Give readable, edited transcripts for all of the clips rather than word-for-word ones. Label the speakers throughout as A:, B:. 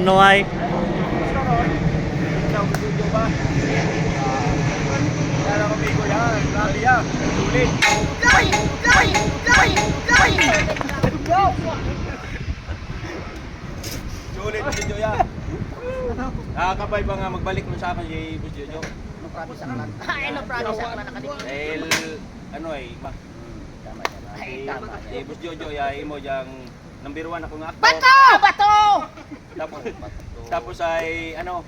A: Nuhay.
B: Sulit si Jojo yan. Nakakabay ba nga magbalik mo sa akin si Boss Jojo?
C: No promise aklan. Ay, no promise aklan nakadikit.
B: Dahil ano ay si Boss Jojo ay mo diyang number 1 ako nga actor.
C: Bato! Bato!
B: Tapos ay ano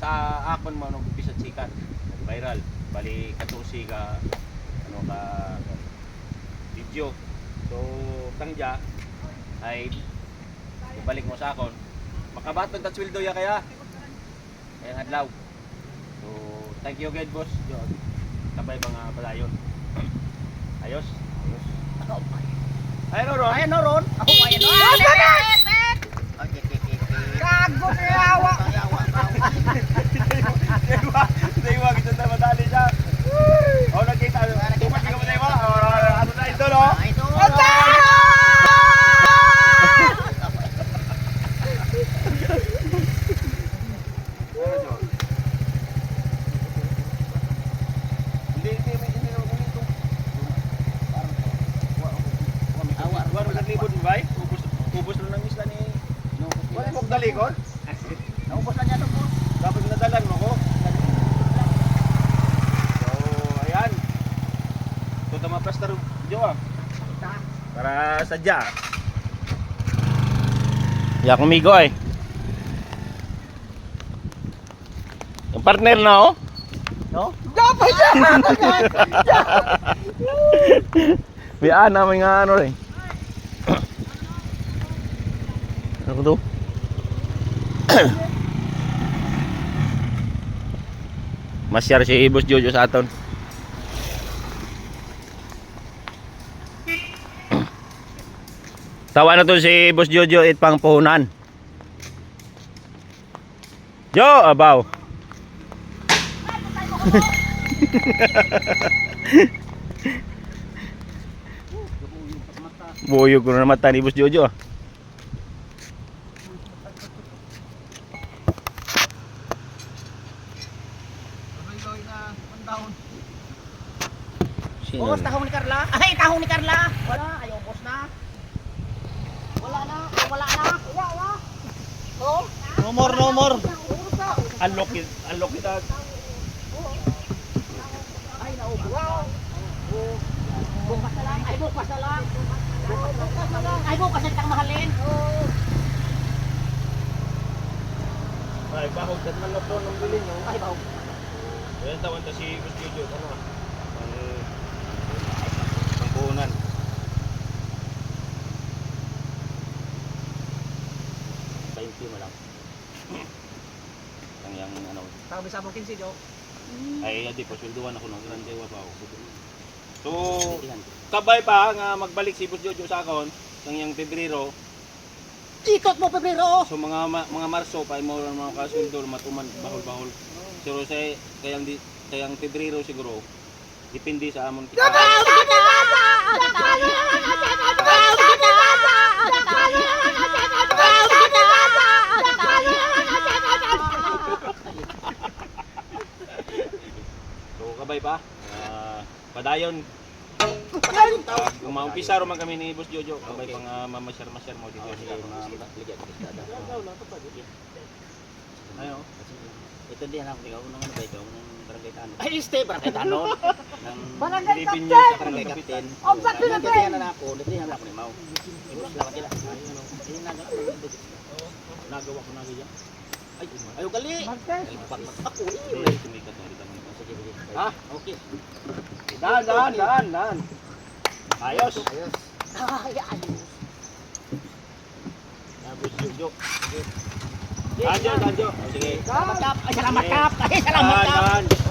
B: sa akon mo nung umpisa sikat, viral. Bali katusi ka ano ka video. So tangja ay balik mo sa akon. Makabatod ta sweldo ya kaya. Kaya adlaw. So thank you again boss. Yo. Kabay ba nga padayon. Ayos. Ayun ron.
C: Ayan no ron. Ako ayan no. Kago yawa.
B: Dewa kita na madali siya. Oh nakita. Tumas ka mo dewa. Ano na ito no?
C: Ito.
B: Ubus lang ng isla ni wala mo dalikon?
C: Naubos na niya to po.
B: Dapat nadalan mo ko. So, ayan. Ito tama plaster Jo ah. Para sadya. Ya kumigo ay. Yung partner na oh. No?
C: Dapat siya.
B: Biya namin nga ano rin. Ano to? Masyar si Boss Jojo sa aton. Tawa na to si Boss Jojo it pang puhunan. Jo, abaw. Buyog ko na mata ni Boss Jojo.
C: Boss, tahong ni Carla. Ay, tahong ni Carla. Wala, ayaw boss na. Wala na, wala na. Wala. Oh,
B: No more, no more. Unlock it out.
C: ay naubos. Bukas na lang. Ay, bukas na lang. Ay, bukas na lang mahalin.
B: Ay, bahog kat man po nung bilin nyo.
C: Ay, bahog.
B: Ayan, tawan ta si Boss Jojo. Ano ah? Pangpunan. Mo lang. Ang yang ano.
C: Sabi sa mong 15 jo.
B: Ay, di po swelduhan ako nung ilang dewa pa ako. So, kabay pa nga magbalik si Boss Jojo sa akon ng yang Pebrero.
C: Ikot mo Pebrero.
B: So mga Marso pa mo mga kasweldo matuman bahol-bahol. Pero sa kayang Pebrero siguro depende sa amon kita. So kabay pa. Padayon. Kung maumpisa ro man kami ni Boss Jojo, kabay pa nga mamasyar-masyar mo dito sa mga ligyan ng isda. Ayo.
D: Ito din ako ikaw unang ano ba ito unang barangay Tanon.
C: Ay, stay barangay Tanon.
D: Nang
C: Barangay
B: Pilipin
C: Captain!
B: sa
D: barangay
B: barangay
D: Captain.
C: Oh, ba't
D: Nang
C: pinatay?
D: katiyan na ako, datihan ako ni Mau. Ibus lang sila. Ayun nagawa ko na ganyan. Ay, ayo kali.
C: Martes.
D: Ay, pag ako ni.
B: Sumikat na rin kami.
D: Sige, sige.
B: Ha?
D: Okay.
B: Dan. Ayos.
D: Ayos.
C: Ay, ayos.
B: Boss Jojo. Danjo. Sige.
C: Salamat kap. Ay, salamat kap. Ay, salamat kap.
B: Dan.